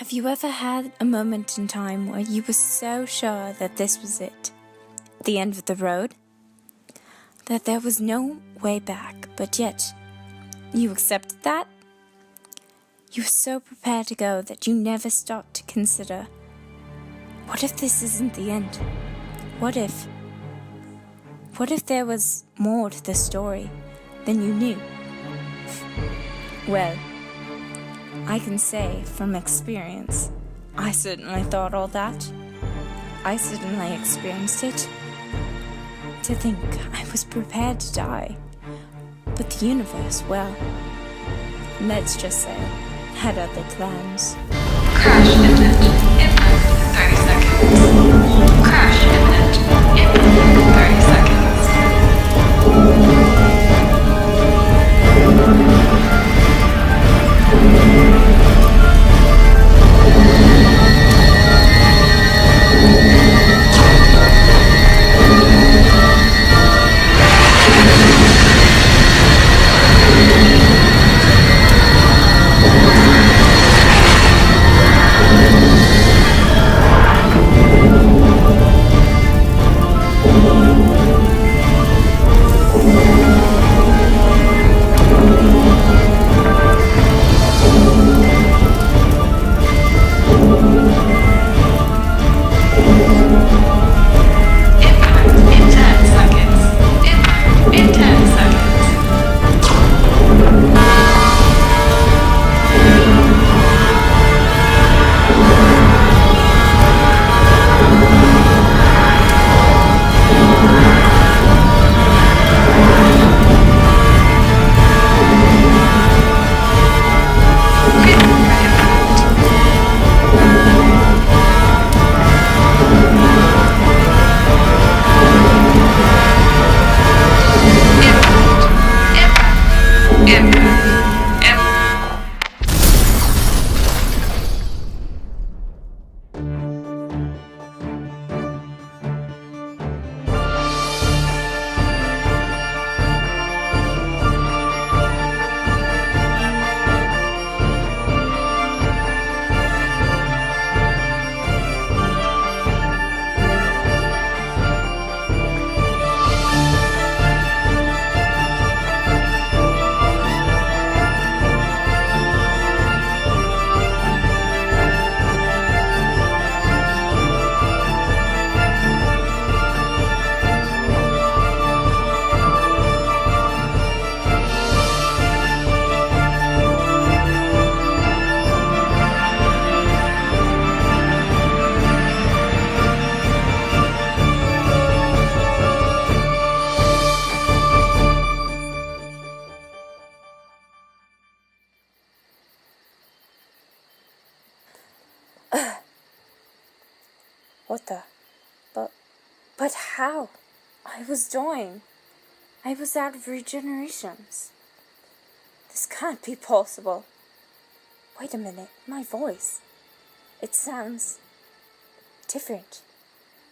Have you ever had a moment in time where you were so sure that this was it? The end of the road? That there was no way back, but yet you accepted that? You were so prepared to go that you never stopped to consider, what if this isn't the end? What if there was more to the story than you knew? Well, I can say from experience, I certainly thought all that. I certainly experienced it. To think I was prepared to die. But the universe, well, let's just say, had other plans. Crash imminent. Impact 30 seconds. Crash imminent. Impact 30 seconds. What the? But how? I was dying. I was out of regenerations. This can't be possible. Wait a minute, my voice. It sounds different.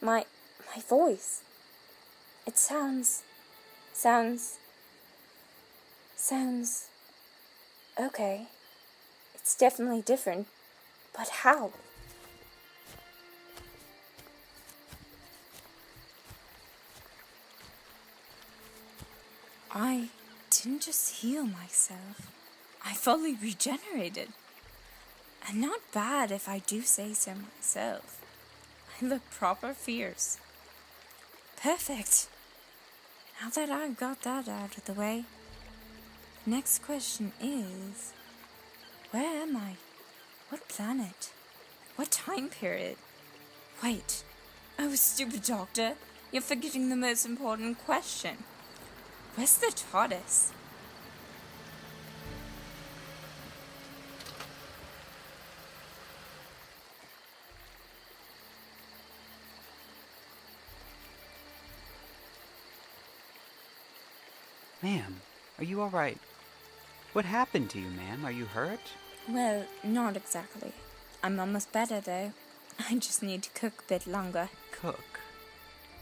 My voice. It sounds okay. It's definitely different. But how? I didn't just heal myself. I fully regenerated. And not bad if I do say so myself. I look proper fierce. Perfect. Now that I've got that out of the way, the next question is, where am I? What planet? What time period? Wait. Oh, stupid doctor. You're forgetting the most important question. Where's the TARDIS? Ma'am, are you all right? What happened to you, ma'am? Are you hurt? Well, not exactly. I'm almost better, though. I just need to cook a bit longer. Cook?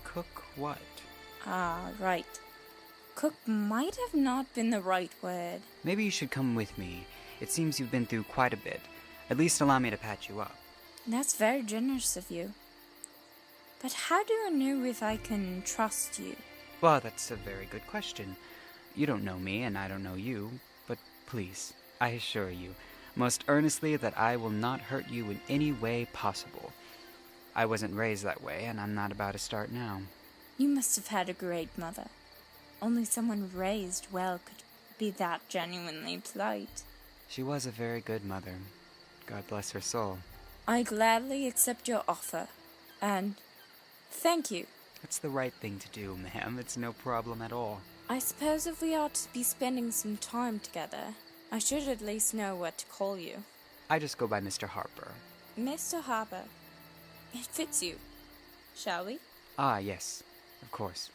Cook what? Ah, right. Cook might have not been the right word. Maybe you should come with me. It seems you've been through quite a bit. At least allow me to patch you up. That's very generous of you. But how do I know if I can trust you? Well, that's a very good question. You don't know me, and I don't know you, but please, I assure you, most earnestly, that I will not hurt you in any way possible. I wasn't raised that way, and I'm not about to start now. You must have had a great mother. Only someone raised well could be that genuinely polite. She was a very good mother. God bless her soul. I gladly accept your offer, and thank you. It's the right thing to do, ma'am. It's no problem at all. I suppose if we are to be spending some time together, I should at least know what to call you. I just go by Mr. Harper. Mr. Harper. It fits you. Shall we? Ah, yes. Of course.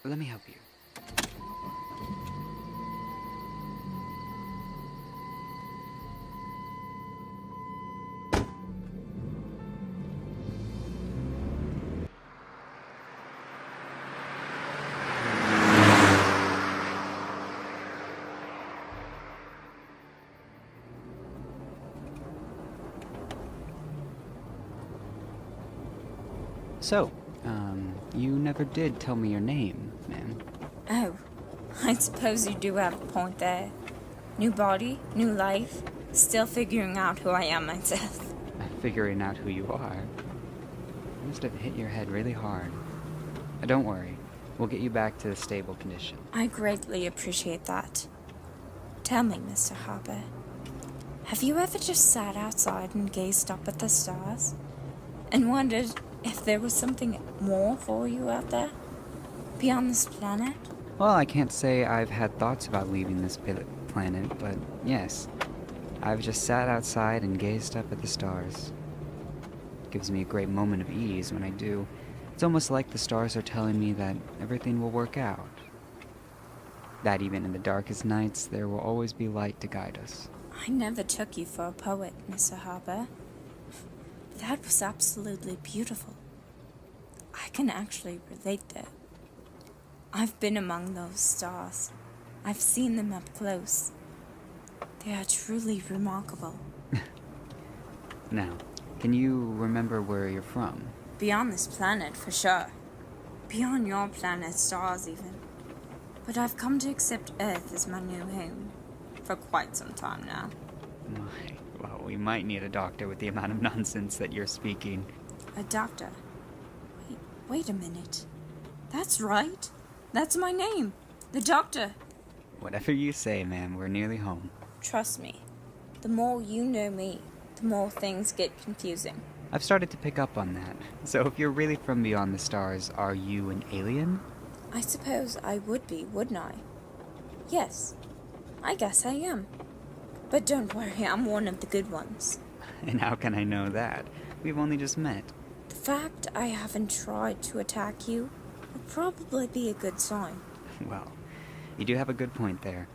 Let me help you. So, you never did tell me your name, ma'am. Oh, I suppose you do have a point there. New body, new life, still figuring out who I am myself. Figuring out who you are. You must have hit your head really hard. Don't worry, we'll get you back to the stable condition. I greatly appreciate that. Tell me, Mr. Harper, have you ever just sat outside and gazed up at the stars and wondered if there was something more for you out there, beyond this planet? Well, I can't say I've had thoughts about leaving this planet, but yes, I've just sat outside and gazed up at the stars. It gives me a great moment of ease when I do. It's almost like the stars are telling me that everything will work out. That even in the darkest nights, there will always be light to guide us. I never took you for a poet, Mr. Harper. That was absolutely beautiful. I can actually relate there. I've been among those stars. I've seen them up close. They are truly remarkable. Now, can you remember where you're from? Beyond this planet, for sure. Beyond your planet's stars, even. But I've come to accept Earth as my new home. For quite some time now. Well, we might need a doctor with the amount of nonsense that you're speaking. A doctor? Wait a minute. That's right. That's my name. The Doctor. Whatever you say, ma'am, we're nearly home. Trust me. The more you know me, the more things get confusing. I've started to pick up on that. So if you're really from beyond the stars, are you an alien? I suppose I would be, wouldn't I? Yes. I guess I am. But don't worry, I'm one of the good ones. And how can I know that? We've only just met. The fact I haven't tried to attack you would probably be a good sign. Well, you do have a good point there.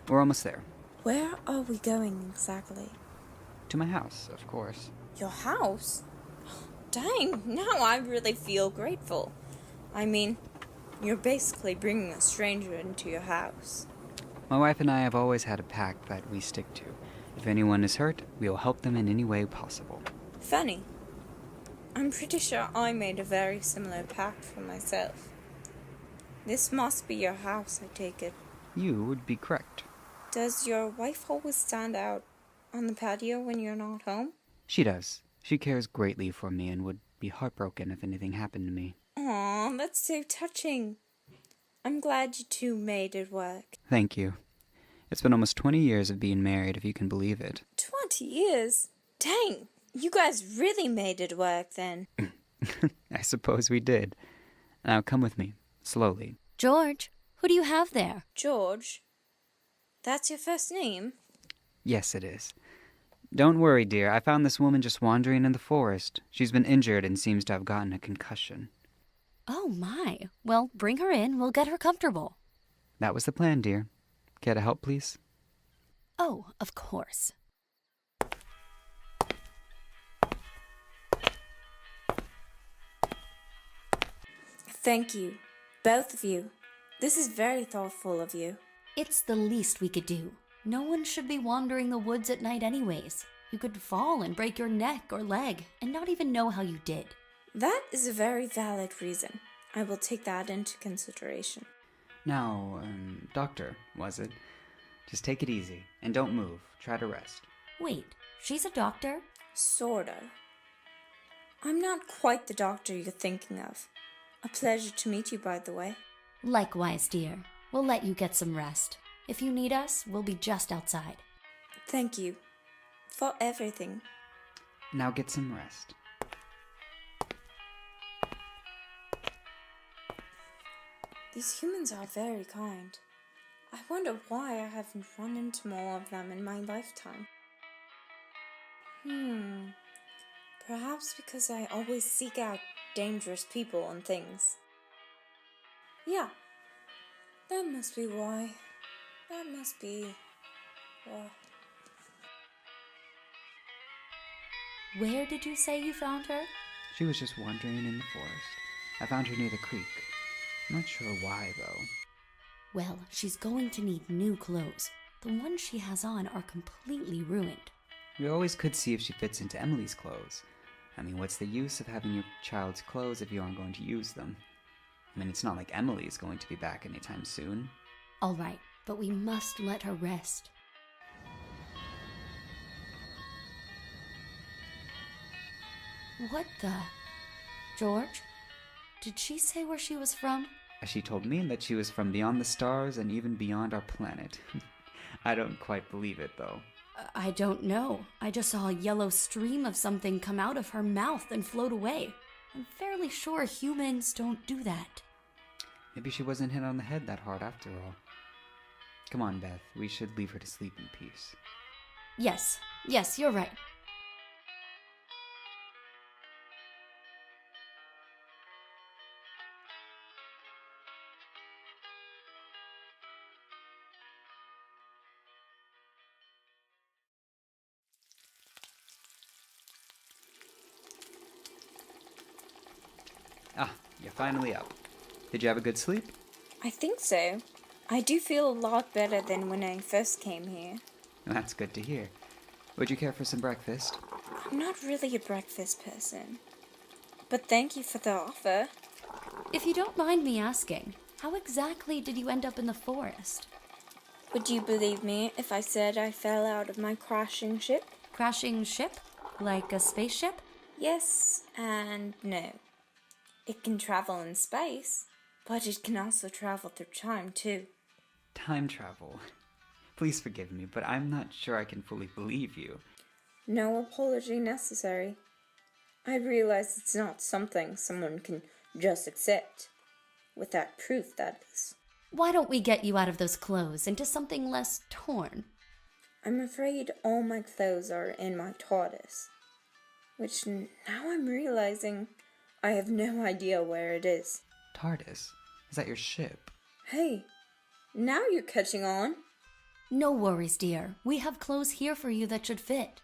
We're almost there. Where are we going exactly? To my house, of course. Your house? Dang, now I really feel grateful. I mean, you're basically bringing a stranger into your house. My wife and I have always had a pact that we stick to. If anyone is hurt, we will help them in any way possible. Funny. I'm pretty sure I made a very similar pact for myself. This must be your house, I take it. You would be correct. Does your wife always stand out on the patio when you're not home? She does. She cares greatly for me and would be heartbroken if anything happened to me. Aw, that's so touching. I'm glad you two made it work. Thank you. It's been almost 20 years of being married, if you can believe it. 20 years? Dang, you guys really made it work then. I suppose we did. Now come with me, slowly. George, who do you have there? George? That's your first name? Yes, it is. Don't worry, dear. I found this woman just wandering in the forest. She's been injured and seems to have gotten a concussion. Oh, my. Well, bring her in. We'll get her comfortable. That was the plan, dear. Care to help, please? Oh, of course. Thank you. Both of you. This is very thoughtful of you. It's the least we could do. No one should be wandering the woods at night anyways. You could fall and break your neck or leg and not even know how you did. That is a very valid reason. I will take that into consideration. Now, doctor, was it? Just take it easy, and don't move. Try to rest. Wait, she's a doctor? Sorta. I'm not quite the doctor you're thinking of. A pleasure to meet you, by the way. Likewise, dear. We'll let you get some rest. If you need us, we'll be just outside. Thank you. For everything. Now get some rest. These humans are very kind. I wonder why I haven't run into more of them in my lifetime. Perhaps because I always seek out dangerous people and things. Yeah, that must be why. That must be... Where did you say you found her? She was just wandering in the forest. I found her near the creek. I'm not sure why, though. Well, she's going to need new clothes. The ones she has on are completely ruined. We always could see if she fits into Emily's clothes. I mean, what's the use of having your child's clothes if you aren't going to use them? I mean, it's not like Emily is going to be back anytime soon. All right, but we must let her rest. What the... George? Did she say where she was from? She told me that she was from beyond the stars and even beyond our planet. I don't quite believe it, though. I don't know. I just saw a yellow stream of something come out of her mouth and float away. I'm fairly sure humans don't do that. Maybe she wasn't hit on the head that hard after all. Come on, Beth. We should leave her to sleep in peace. Yes, you're right. Ah, you're finally up. Did you have a good sleep? I think so. I do feel a lot better than when I first came here. That's good to hear. Would you care for some breakfast? I'm not really a breakfast person. But thank you for the offer. If you don't mind me asking, how exactly did you end up in the forest? Would you believe me if I said I fell out of my crashing ship? Crashing ship? Like a spaceship? Yes and no. It can travel in space, but it can also travel through time too. Time travel. Please forgive me, but I'm not sure I can fully believe you. No apology necessary. I realize it's not something someone can just accept. Without proof, that is. Why don't we get you out of those clothes into something less torn? I'm afraid all my clothes are in my TARDIS. Which now I'm realizing I have no idea where it is. TARDIS? Is that your ship? Hey, now you're catching on. No worries, dear. We have clothes here for you that should fit.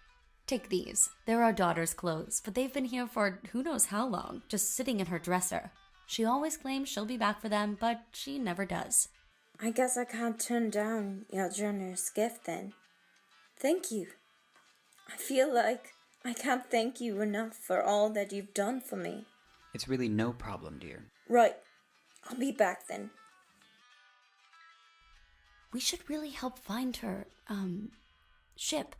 Take these. They're our daughter's clothes, but they've been here for who knows how long, just sitting in her dresser. She always claims she'll be back for them, but she never does. I guess I can't turn down your generous gift then. Thank you. I feel like I can't thank you enough for all that you've done for me. It's really no problem, dear. Right. I'll be back then. We should really help find her, ship.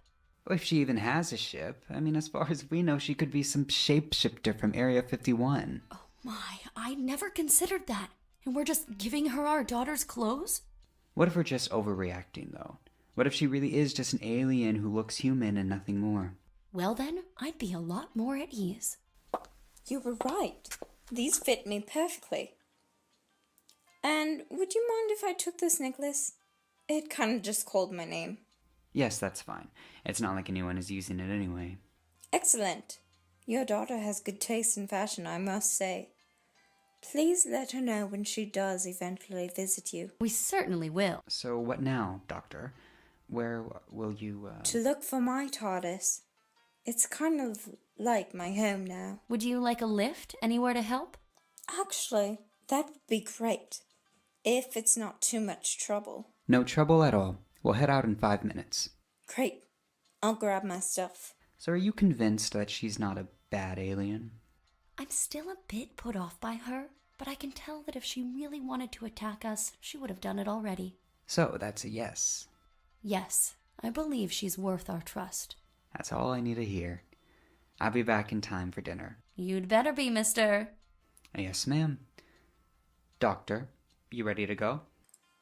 If she even has a ship. I mean, as far as we know, she could be some shapeshifter from Area 51. Oh my, I never considered that. And we're just giving her our daughter's clothes? What if we're just overreacting, though? What if she really is just an alien who looks human and nothing more? Well then, I'd be a lot more at ease. You were right. These fit me perfectly. And would you mind if I took this necklace? It kind of just called my name. Yes, that's fine. It's not like anyone is using it anyway. Excellent. Your daughter has good taste in fashion, I must say. Please let her know when she does eventually visit you. We certainly will. So what now, Doctor? Where will you, To look for my TARDIS. It's kind of like my home now. Would you like a lift? Anywhere to help? Actually, that would be great. If it's not too much trouble. No trouble at all. We'll head out in 5 minutes. Great. I'll grab my stuff. So are you convinced that she's not a bad alien? I'm still a bit put off by her, but I can tell that if she really wanted to attack us, she would have done it already. So that's a yes. Yes, I believe she's worth our trust. That's all I need to hear. I'll be back in time for dinner. You'd better be, mister. Yes, ma'am. Doctor, you ready to go?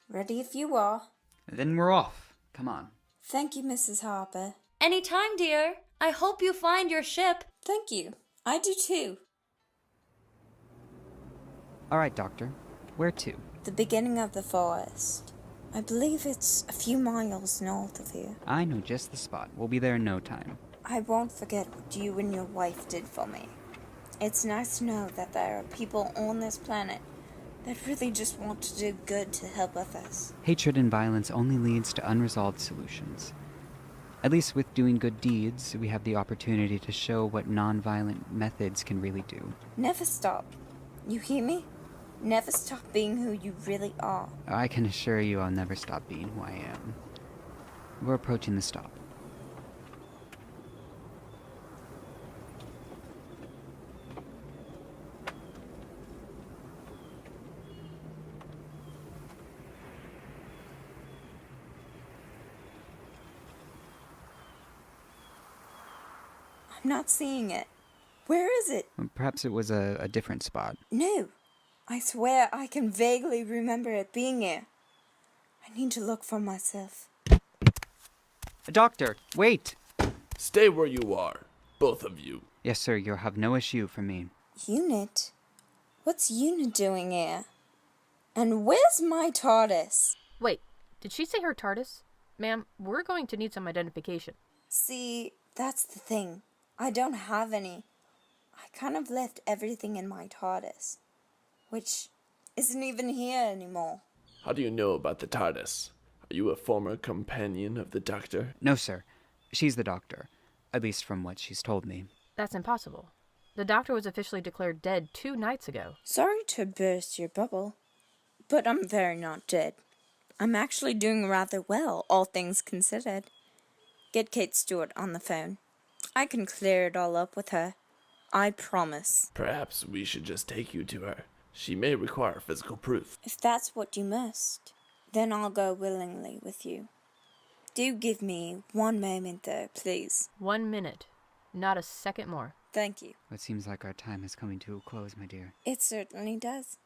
Ready if you are. Then we're off. Come on. Thank you, Mrs. Harper. Anytime, dear. I hope you find your ship. Thank you. I do too. All right, Doctor. Where to? The beginning of the forest. I believe it's a few miles north of here. I know just the spot. We'll be there in no time. I won't forget what you and your wife did for me. It's nice to know that there are people on this planet that really just want to do good to help others. Hatred and violence only leads to unresolved solutions. At least with doing good deeds, we have the opportunity to show what non-violent methods can really do. Never stop. You hear me? Never stop being who you really are. I can assure you I'll never stop being who I am. We're approaching the stop. I'm not seeing it. Where is it? Perhaps it was a different spot. No. I swear I can vaguely remember it being here. I need to look for myself. Doctor, wait! Stay where you are, both of you. Yes, sir, you'll have no issue from me. Unit? What's Unit doing here? And where's my TARDIS? Wait, did she say her TARDIS? Ma'am, we're going to need some identification. See, that's the thing. I don't have any. I kind of left everything in my TARDIS, which isn't even here anymore. How do you know about the TARDIS? Are you a former companion of the Doctor? No, sir. She's the doctor. At least from what she's told me. That's impossible. The Doctor was officially declared dead 2 nights ago. Sorry to burst your bubble, but I'm very not dead. I'm actually doing rather well, all things considered. Get Kate Stewart on the phone. I can clear it all up with her. I promise. Perhaps we should just take you to her. She may require physical proof. If that's what you must, then I'll go willingly with you. Do give me 1 moment though, please. 1 minute. Not a second more. Thank you. It seems like our time is coming to a close, my dear. It certainly does.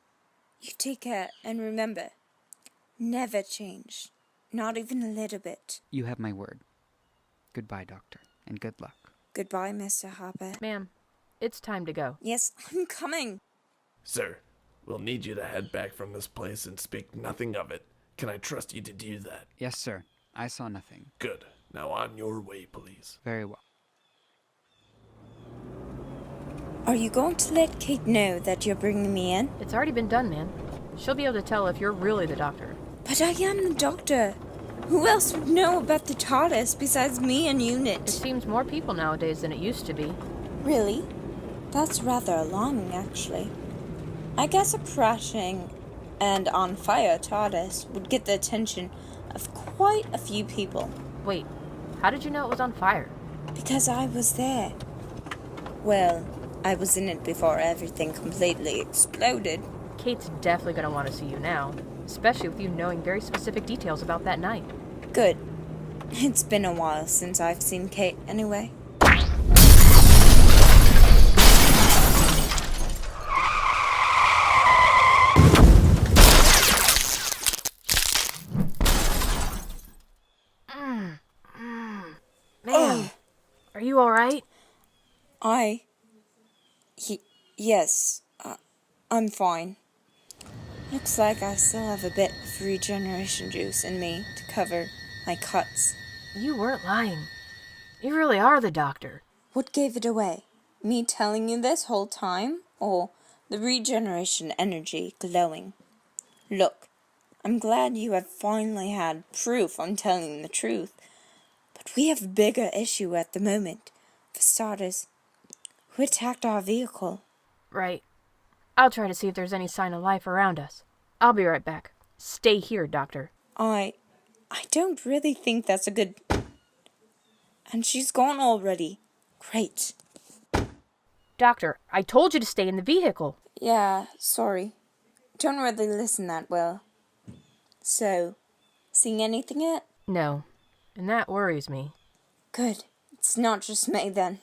You take care, and remember, never change. Not even a little bit. You have my word. Goodbye, Doctor, and good luck. Goodbye, Mr. Harper. Ma'am, it's time to go. Yes, I'm coming. Sir, we'll need you to head back from this place and speak nothing of it. Can I trust you to do that? Yes, sir. I saw nothing. Good. Now on your way, please. Very well. Are you going to let Kate know that you're bringing me in? It's already been done, man. She'll be able to tell if you're really the Doctor. But I am the Doctor. Who else would know about the TARDIS besides me and It Unit? seems more people nowadays than it used to be. Really? That's rather alarming, actually. I guess a crashing and on fire TARDIS would get the attention of quite a few people. Wait, how did you know it was on fire? Because I was there. Well, I was in it before everything completely exploded. Kate's definitely going to want to see you now, especially with you knowing very specific details about that night. Good. It's been a while since I've seen Kate, anyway. Man, are you alright? Yes, I'm fine. Looks like I still have a bit of regeneration juice in me to cover my cuts. You weren't lying. You really are the Doctor. What gave it away? Me telling you this whole time? Or the regeneration energy glowing? Look, I'm glad you have finally had proof I'm telling the truth. But we have a bigger issue at the moment. For starters, who attacked our vehicle? Right. I'll try to see if there's any sign of life around us. I'll be right back. Stay here, Doctor. I don't really think that's a good... And she's gone already. Great. Doctor, I told you to stay in the vehicle. Yeah, sorry. Don't really listen that well. So, seeing anything yet? No, and that worries me. Good. It's not just me then.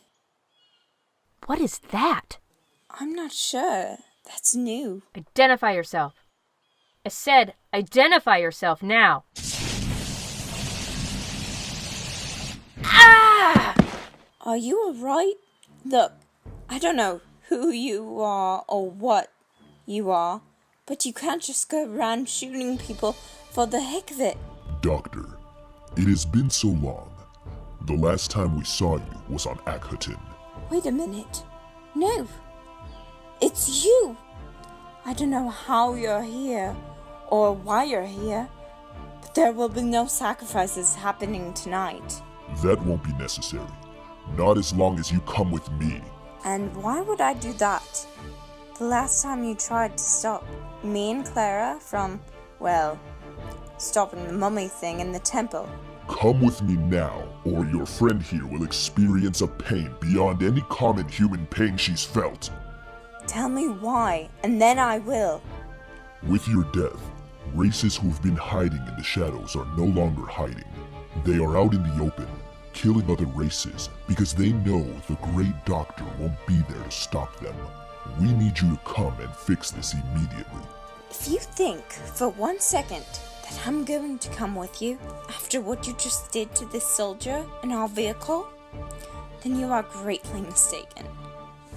What is that? I'm not sure. That's new. Identify yourself. I said, identify yourself now. Ah! Are you alright? Look, I don't know who you are or what you are, but you can't just go around shooting people for the heck of it. Doctor, it has been so long. The last time we saw you was on Akheton. Wait a minute. No. It's you. I don't know how you're here or why you're here, but there will be no sacrifices happening tonight. That won't be necessary. Not as long as you come with me. And why would I do that? The last time you tried to stop me and Clara from, well, stopping the mummy thing in the temple. Come with me now, or your friend here will experience a pain beyond any common human pain she's felt. Tell me why, and then I will. With your death, races who've been hiding in the shadows are no longer hiding. They are out in the open, killing other races because they know the Great Doctor won't be there to stop them. We need you to come and fix this immediately. If you think for 1 second that I'm going to come with you after what you just did to this soldier in our vehicle, then you are greatly mistaken.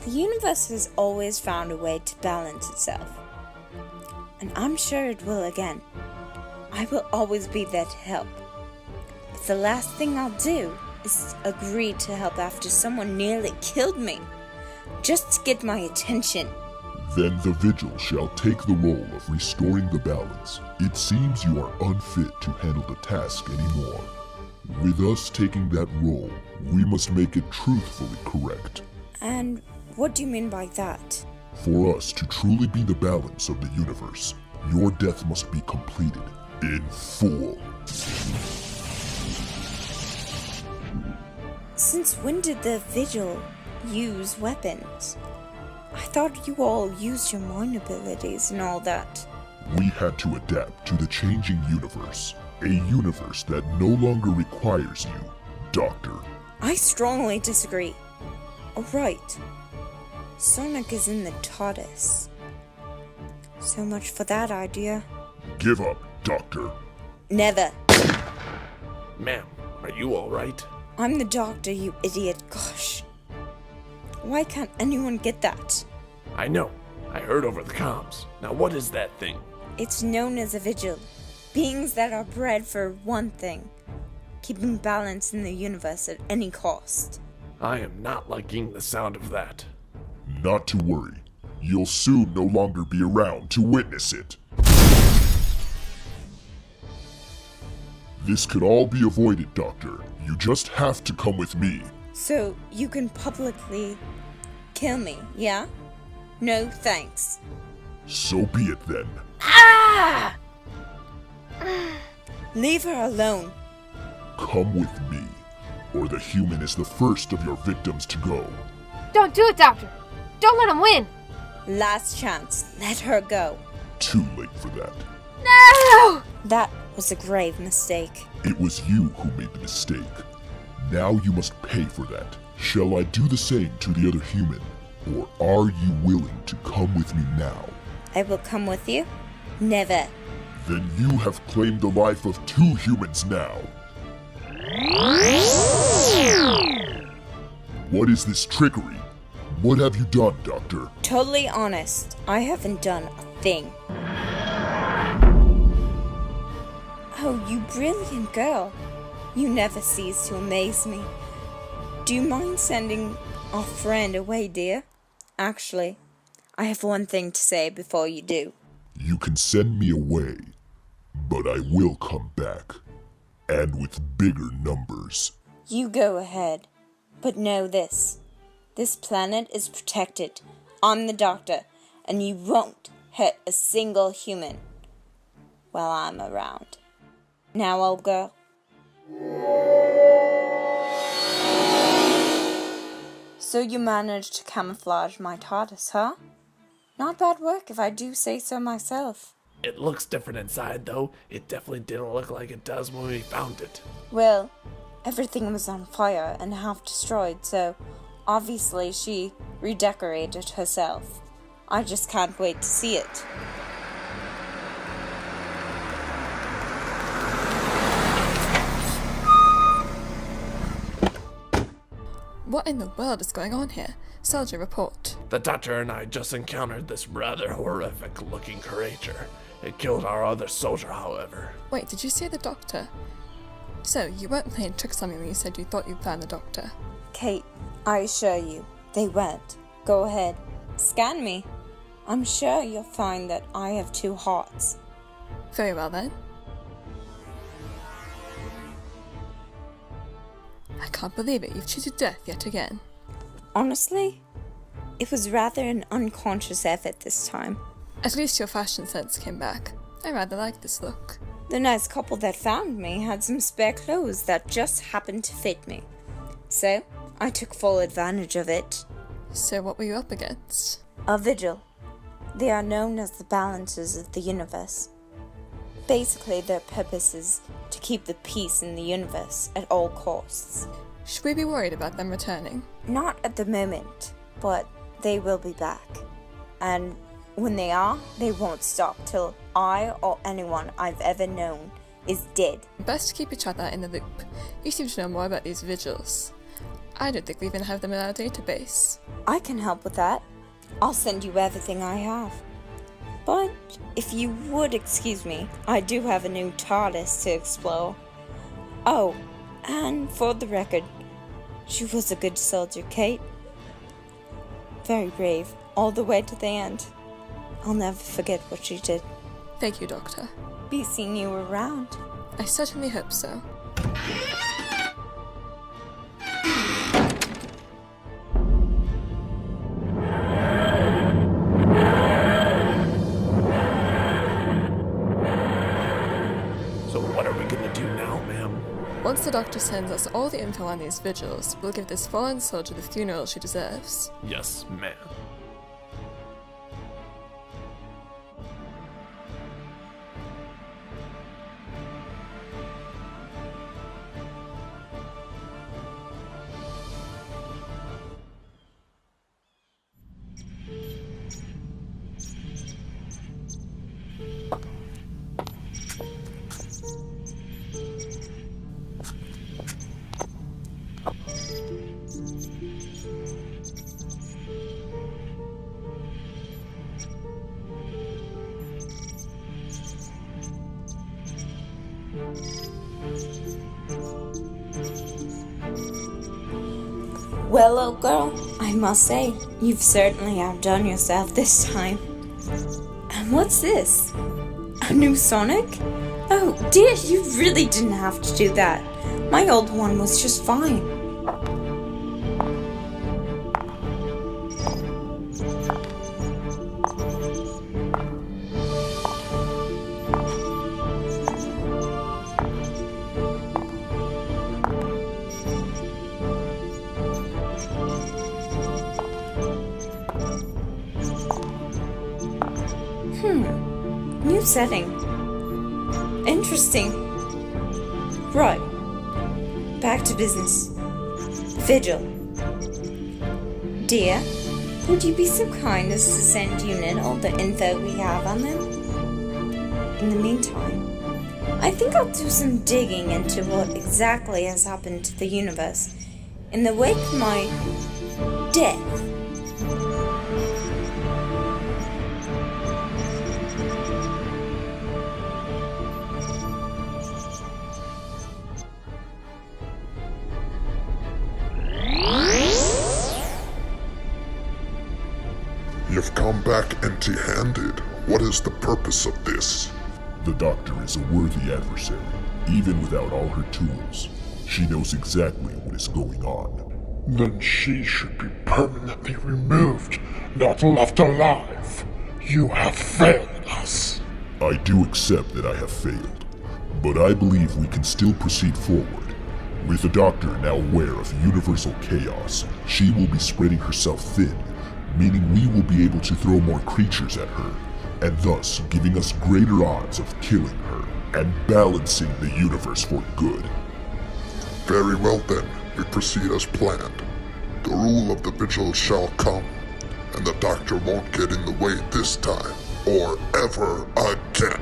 The universe has always found a way to balance itself, and I'm sure it will again. I will always be there to help. But the last thing I'll do is agree to help after someone nearly killed me, just to get my attention. Then the Vigil shall take the role of restoring the balance. It seems you are unfit to handle the task anymore. With us taking that role, we must make it truthfully correct. And what do you mean by that? For us to truly be the balance of the universe, your death must be completed in full. Since when did the Vigil use weapons? I thought you all used your mind abilities and all that. We had to adapt to the changing universe. A universe that no longer requires you, Doctor. I strongly disagree. Alright. Sonic is in the TARDIS. So much for that idea. Give up, Doctor. Never. Ma'am, are you alright? I'm the doctor, you idiot. Gosh. Why can't anyone get that? I know. I heard over the comms. Now what is that thing? It's known as a Vigil. Beings that are bred for one thing. Keeping balance in the universe at any cost. I am not liking the sound of that. Not to worry. You'll soon no longer be around to witness it. This could all be avoided, Doctor. You just have to come with me. So you can publicly kill me, yeah? No thanks. So be it then. Ah! Leave her alone. Come with me, or the human is the first of your victims to go. Don't do it, Doctor! Don't let him win! Last chance. Let her go. Too late for that. No! That was a grave mistake. It was you who made the mistake. Now you must pay for that. Shall I do the same to the other human? Or are you willing to come with me now? I will come with you? Never. Then you have claimed the life of 2 humans now. What is this trickery? What have you done, Doctor? Totally honest, I haven't done a thing. Oh, you brilliant girl. You never cease to amaze me. Do you mind sending our friend away, dear? Actually, I have one thing to say before you do. You can send me away, but I will come back. And with bigger numbers. You go ahead. But know this. This planet is protected. I'm the doctor, and you won't hurt a single human while I'm around. Now, old girl. So you managed to camouflage my TARDIS, huh? Not bad work if I do say so myself. It looks different inside, though. It definitely didn't look like it does when we found it. Well, everything was on fire and half destroyed, so obviously she redecorated herself. I just can't wait to see it. What in the world is going on here? Soldier, report. The Doctor and I just encountered this rather horrific-looking creature. It killed our other soldier, however. Wait, did you say the Doctor? So, you weren't playing tricks on me when you said you thought you found the Doctor? Kate, I assure you, they weren't. Go ahead, scan me. I'm sure you'll find that I have 2 hearts. Very well then. I can't believe it, you've cheated death yet again. Honestly, it was rather an unconscious effort this time. At least your fashion sense came back. I rather like this look. The nice couple that found me had some spare clothes that just happened to fit me. So, I took full advantage of it. So what were you up against? A Vigil. They are known as the balancers of the universe. Basically, their purpose is to keep the peace in the universe at all costs. Should we be worried about them returning? Not at the moment, but they will be back. And when they are, they won't stop till I or anyone I've ever known is dead. Best to keep each other in the loop. You seem to know more about these Vigils. I don't think we even have them in our database. I can help with that. I'll send you everything I have. But if you would excuse me, I do have a new TARDIS to explore. Oh, and for the record, she was a good soldier, Kate. Very brave, all the way to the end. I'll never forget what she did. Thank you, Doctor. Be seeing you around. I certainly hope so. Once the Doctor sends us all the info on these Vigils, we'll give this fallen soldier the funeral she deserves. Yes, ma'am. Well, old girl, I must say, you've certainly outdone yourself this time. And what's this? A new Sonic? Oh dear, you really didn't have to do that. My old one was just fine. New setting. Interesting. Right. Back to business. Vigil. Dear, would you be so kind as to send Unit all the info we have on them? In the meantime, I think I'll do some digging into what exactly has happened to the universe in the wake of my death. You've come back empty-handed. What is the purpose of this? The Doctor is a worthy adversary, even without all her tools. She knows exactly what is going on. Then she should be permanently removed, not left alive. You have failed us. I do accept that I have failed, but I believe we can still proceed forward. With the Doctor now aware of universal chaos, she will be spreading herself thin, meaning we will be able to throw more creatures at her, and thus giving us greater odds of killing her and balancing the universe for good. Very well then, we proceed as planned. The rule of the Vigil shall come, and the Doctor won't get in the way this time, or ever again.